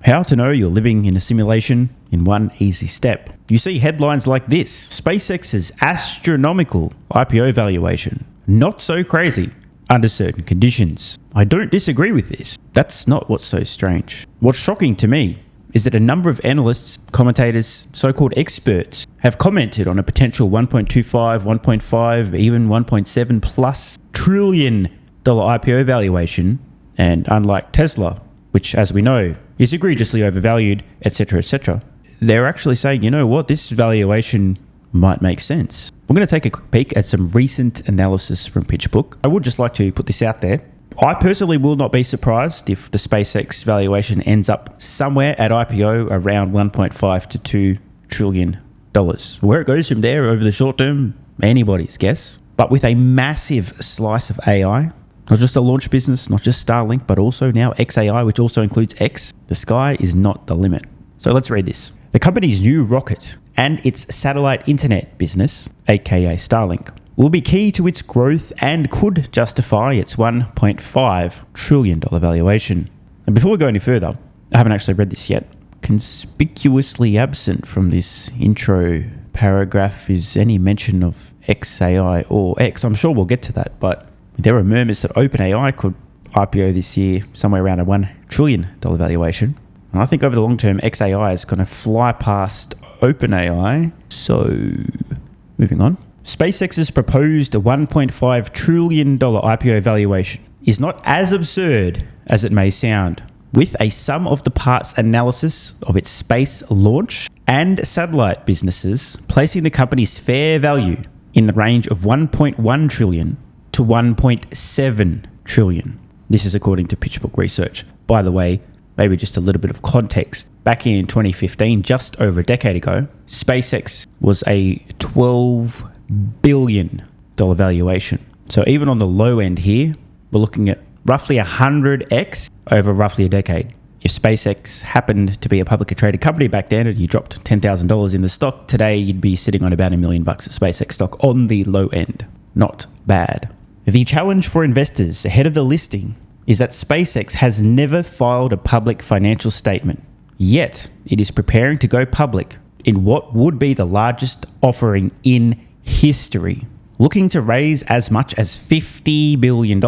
How to know you're living in a simulation in one easy step. You see headlines like this: SpaceX's astronomical IPO valuation. Not so crazy under certain conditions. I don't disagree with this. That's not what's so strange. What's shocking to me is that a number of analysts, commentators, so-called experts have commented on a potential $1.25, $1.5, even $1.7 plus trillion IPO valuation. And unlike Tesla, which, as we know, is egregiously overvalued, etc., they're actually saying, you know what, this valuation might make sense. We're going to take a quick peek at some recent analysis from PitchBook. I would just like to put this out there. I personally will not be surprised if the SpaceX valuation ends up somewhere at IPO around $1.5 to $2 trillion. Where it goes from there over the short term, anybody's guess. But with a massive slice of AI, not just a launch business, not just Starlink, but also now XAI, which also includes X, the sky is not the limit. So let's read this. The company's new rocket and its satellite internet business, aka Starlink, will be key to its growth and could justify its $1.5 trillion valuation. And before we go any further, I haven't actually read this yet. Conspicuously absent from this intro paragraph is any mention of XAI or X. I'm sure we'll get to that, but there are murmurs that OpenAI could IPO this year somewhere around a $1 trillion valuation. And I think over the long term, XAI is going to fly past OpenAI. So, moving on. SpaceX's proposed $1.5 trillion IPO valuation is not as absurd as it may sound. With a sum of the parts analysis of its space launch and satellite businesses, placing the company's fair value in the range of $1.1 trillion to $1.7 trillion. This is according to PitchBook research. By the way, maybe just a little bit of context. Back in 2015, just over a decade ago, SpaceX was a $12 billion valuation. So even on the low end here, we're looking at roughly 100x over roughly a decade. If SpaceX happened to be a publicly traded company back then and you dropped $10,000 in the stock, today you'd be sitting on about $1 million of SpaceX stock on the low end. Not bad. The challenge for investors ahead of the listing is that SpaceX has never filed a public financial statement, yet it is preparing to go public in what would be the largest offering in history, looking to raise as much as $50 billion,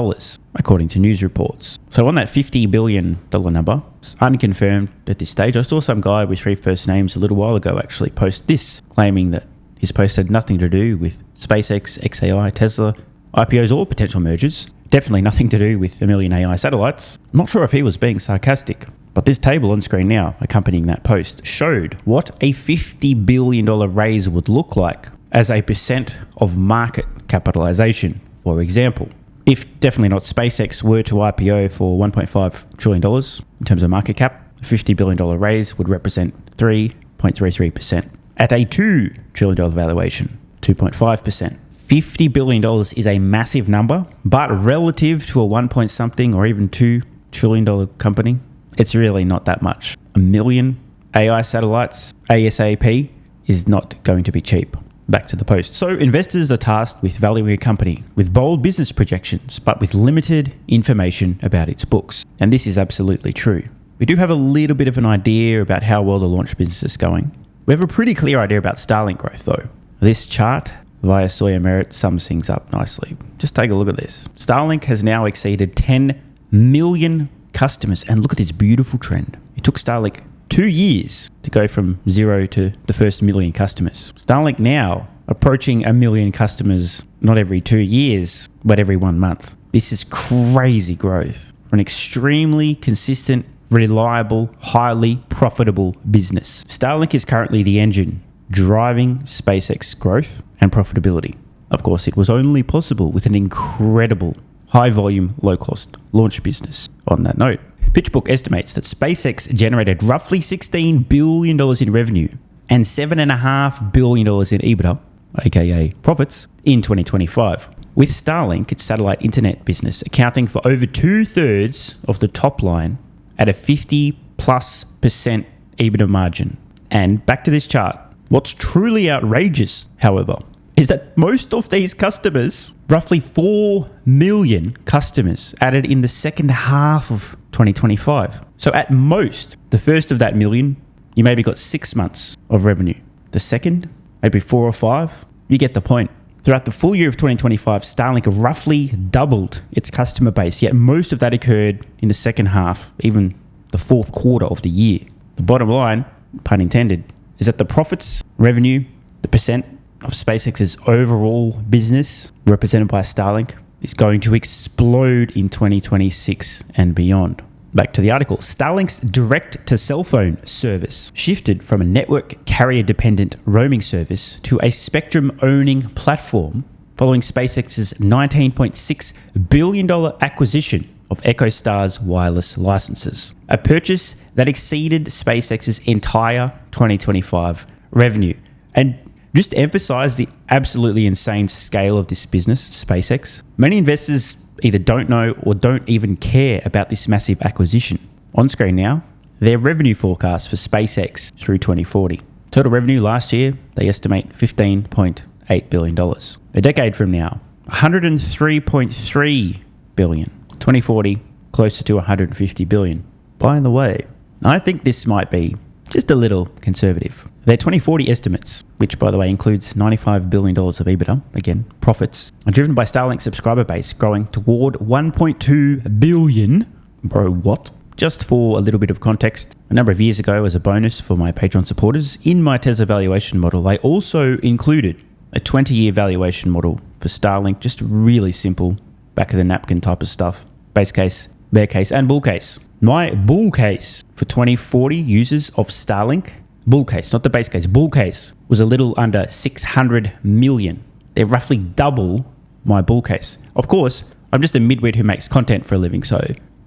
according to news reports. So on that $50 billion number, it's unconfirmed at this stage. I saw some guy with 3 first names a little while ago actually post this, claiming that his post had nothing to do with SpaceX, XAI, Tesla, IPOs or potential mergers. Definitely nothing to do with a million AI satellites. I'm not sure if he was being sarcastic, but this table on screen now accompanying that post showed what a $50 billion raise would look like as a percent of market capitalization. For example, if definitely not SpaceX were to IPO for $1.5 trillion in terms of market cap, a $50 billion raise would represent 3.33%. At a $2 trillion valuation, 2.5%. $50 billion is a massive number, but relative to a 1 point something or even $2 trillion company, it's really not that much. A million AI satellites ASAP is not going to be cheap. Back to the post. So investors are tasked with valuing a company with bold business projections, but with limited information about its books. And this is absolutely true. We do have a little bit of an idea about how well the launch business is going. We have a pretty clear idea about Starlink growth though. This chart via Sawyer Merritt sums things up nicely. Just take a look at this. Starlink has now exceeded 10 million customers, and look at this beautiful trend. It took Starlink 2 years to go from 0 to the first million customers. Starlink now approaching 1 million customers, not every 2 years, but every 1 month. This is crazy growth for an extremely consistent, reliable, highly profitable business. Starlink is currently the engine driving SpaceX growth and profitability. Of course, it was only possible with an incredible high volume, low cost launch business. On that note, PitchBook estimates that SpaceX generated roughly $16 billion in revenue and $7.5 billion in EBITDA, aka profits, in 2025. With Starlink, its satellite internet business, accounting for over 2/3 of the top line at a 50+% EBITDA margin. And back to this chart. What's truly outrageous, however, is that most of these customers, roughly 4 million customers, added in the second half of 2025. So at most, the first of that million, you maybe got 6 months of revenue. The second, maybe 4 or 5. You get the point. Throughout the full year of 2025, Starlink roughly doubled its customer base, yet most of that occurred in the second half, even the fourth quarter of the year. The bottom line, pun intended, is that the profits, revenue, the percent of SpaceX's overall business represented by Starlink is going to explode in 2026 and beyond. Back to the article. Starlink's direct-to-cell phone service shifted from a network carrier-dependent roaming service to a spectrum-owning platform following SpaceX's $19.6 billion acquisition of EchoStar's wireless licenses, a purchase that exceeded SpaceX's entire 2025 revenue. And just to emphasize the absolutely insane scale of this business, SpaceX, many investors either don't know or don't even care about this massive acquisition. On screen now, their revenue forecast for SpaceX through 2040. Total revenue last year, they estimate $15.8 billion. A decade from now, $103.3 billion. 2040, closer to $150 billion. By the way, I think this might be just a little conservative. Their 2040 estimates, which by the way includes $95 billion of EBITDA, again, profits, are driven by Starlink's subscriber base growing toward 1.2 billion. Bro, what? Just for a little bit of context, a number of years ago as a bonus for my Patreon supporters, in my Tesla valuation model, I also included a 20-year valuation model for Starlink, just really simple, back of the napkin type of stuff. Base case, bear case, and bull case. My bull case for 2040 users of Starlink, bull case, not the base case, bull case, was a little under 600 million. They're roughly double my bull case. Of course, I'm just a midwit who makes content for a living, so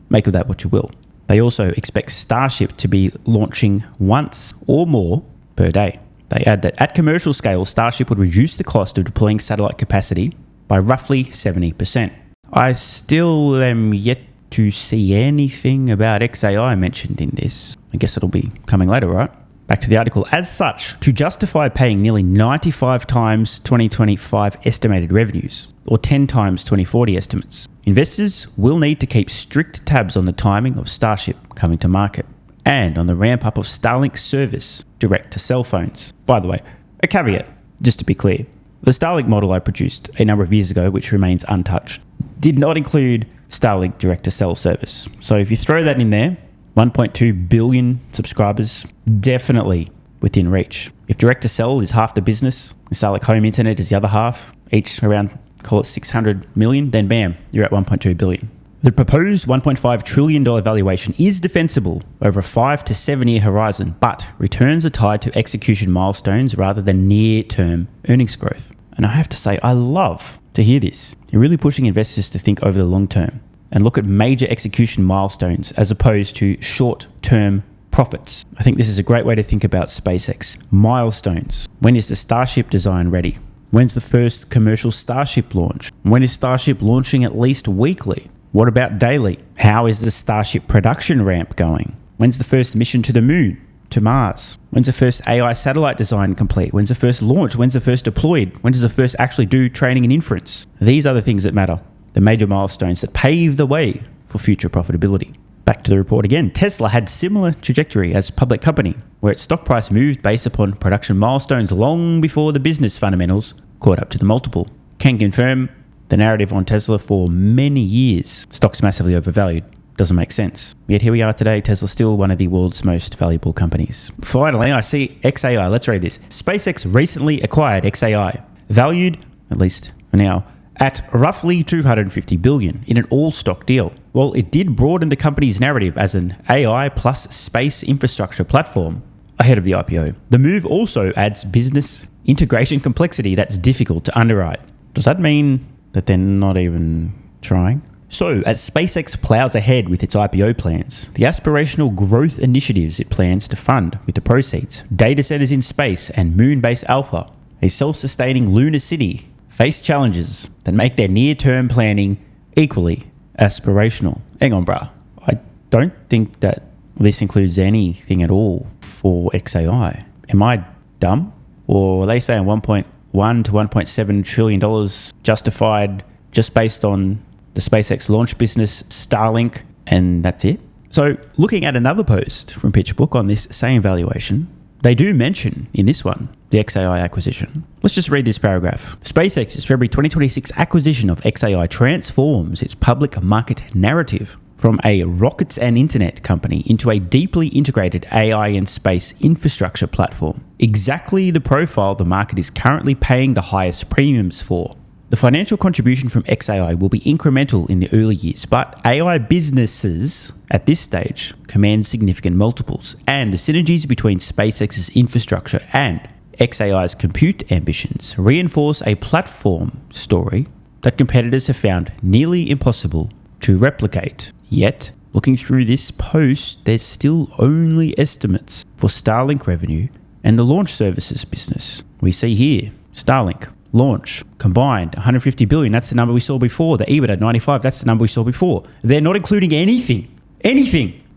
make of that what you will. They also expect Starship to be launching once or more per day. They add that at commercial scale, Starship would reduce the cost of deploying satellite capacity by roughly 70%. I still am yet to see anything about XAI mentioned in this. I guess it'll be coming later, right? Back to the article. As such, to justify paying nearly 95 times 2025 estimated revenues, or 10 times 2040 estimates, investors will need to keep strict tabs on the timing of Starship coming to market and on the ramp up of Starlink service direct to cell phones. By the way, a caveat, just to be clear. The Starlink model I produced a number of years ago, which remains untouched, did not include Starlink direct to cell service. So if you throw that in there, 1.2 billion subscribers, definitely within reach. If direct to cell is half the business, Starlink home internet is the other half, each around, call it 600 million, then bam, you're at 1.2 billion. The proposed $1.5 trillion valuation is defensible over a 5 to 7 year horizon, but returns are tied to execution milestones rather than near-term earnings growth. And I have to say, I love to hear this. You're really pushing investors to think over the long term and look at major execution milestones as opposed to short-term profits. I think this is a great way to think about SpaceX. Milestones. When is the Starship design ready? When's the first commercial Starship launch? When is Starship launching at least weekly? What about daily? How is the Starship production ramp going? When's the first mission to the moon, to Mars? When's the first AI satellite design complete? When's the first launch? When's the first deployed? When does the first actually do training and inference? These are the things that matter. The major milestones that pave the way for future profitability. Back to the report again. Tesla had similar trajectory as a public company, where its stock price moved based upon production milestones long before the business fundamentals caught up to the multiple. Can confirm the narrative on Tesla for many years. Stock's massively overvalued. Doesn't make sense. Yet here we are today, Tesla's still one of the world's most valuable companies. Finally, I see XAI. Let's read this. SpaceX recently acquired XAI, valued, at least for now, at roughly $250 billion in an all-stock deal. While it did broaden the company's narrative as an AI plus space infrastructure platform ahead of the IPO, the move also adds business integration complexity that's difficult to underwrite. Does that mean that they're not even trying? So, as SpaceX plows ahead with its IPO plans, the aspirational growth initiatives it plans to fund with the proceeds, data centers in space and moon-based alpha, a self-sustaining lunar city, face challenges that make their near-term planning equally aspirational. Hang on, bruh. I don't think that this includes anything at all for XAI. Am I dumb? Or are they saying $1.1 to $1.7 trillion justified just based on the SpaceX launch business, Starlink, and that's it? So looking at another post from PitchBook on this same valuation, they do mention in this one the XAI acquisition. Let's just read this paragraph. SpaceX's February 2026 acquisition of XAI transforms its public market narrative from a rockets and internet company into a deeply integrated AI and space infrastructure platform. Exactly the profile the market is currently paying the highest premiums for. The financial contribution from XAI will be incremental in the early years, but AI businesses at this stage command significant multiples, and the synergies between SpaceX's infrastructure and XAI's compute ambitions reinforce a platform story that competitors have found nearly impossible to replicate. Yet, looking through this post, there's still only estimates for Starlink revenue and the launch services business. We see here, Starlink launch combined 150 billion. That's the number we saw before. The EBITDA 95. That's the number we saw before. They're not including anything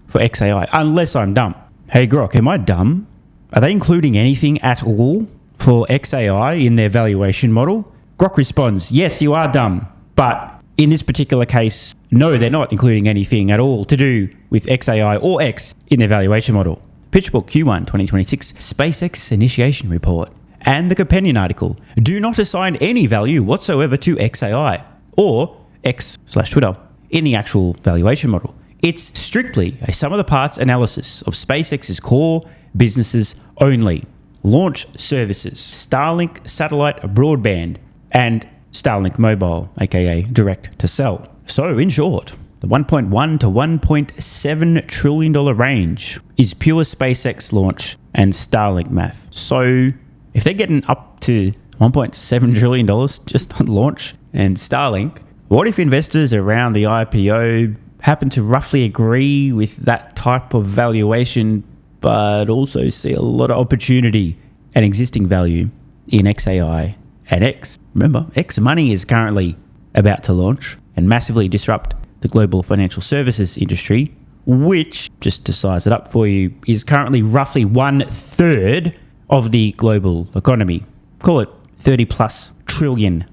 for XAI, unless I'm dumb. Hey Grok, am I dumb? Are they including anything at all for XAI in their valuation model? Grok responds, yes, you are dumb. But in this particular case, no, they're not including anything at all to do with XAI or X in their valuation model. PitchBook Q1 2026 SpaceX Initiation Report. And the companion article, do not assign any value whatsoever to XAI or X/Twitter in the actual valuation model. It's strictly a sum of the parts analysis of SpaceX's core businesses only. Launch services, Starlink satellite broadband, and Starlink mobile, aka direct to sell. So in short, the $1.1 to $1.7 trillion range is pure SpaceX launch and Starlink math. So if they're getting up to $1.7 trillion just on launch and Starlink, what if investors around the IPO happen to roughly agree with that type of valuation, but also see a lot of opportunity and existing value in XAI and X? Remember, X money is currently about to launch and massively disrupt the global financial services industry, which, just to size it up for you, is currently roughly 1/3 of the global economy. Call it $30+ trillion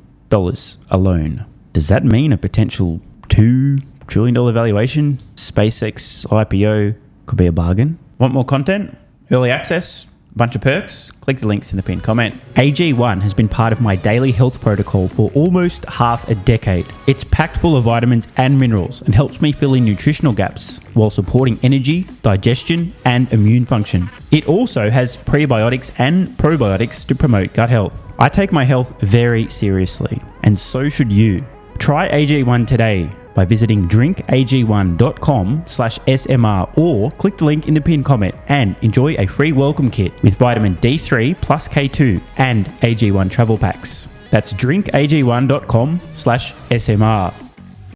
alone. Does that mean a potential $2 trillion valuation? SpaceX IPO could be a bargain. Want more content? Early access? Bunch of perks? Click the links in the pinned comment. AG1 has been part of my daily health protocol for almost half a decade. It's packed full of vitamins and minerals and helps me fill in nutritional gaps while supporting energy, digestion, and immune function. It also has prebiotics and probiotics to promote gut health. I take my health very seriously, and so should you. Try AG1 today by visiting drinkag1.com/SMR or click the link in the pinned comment and enjoy a free welcome kit with vitamin D3 plus K2 and AG1 travel packs. That's drinkag1.com/SMR.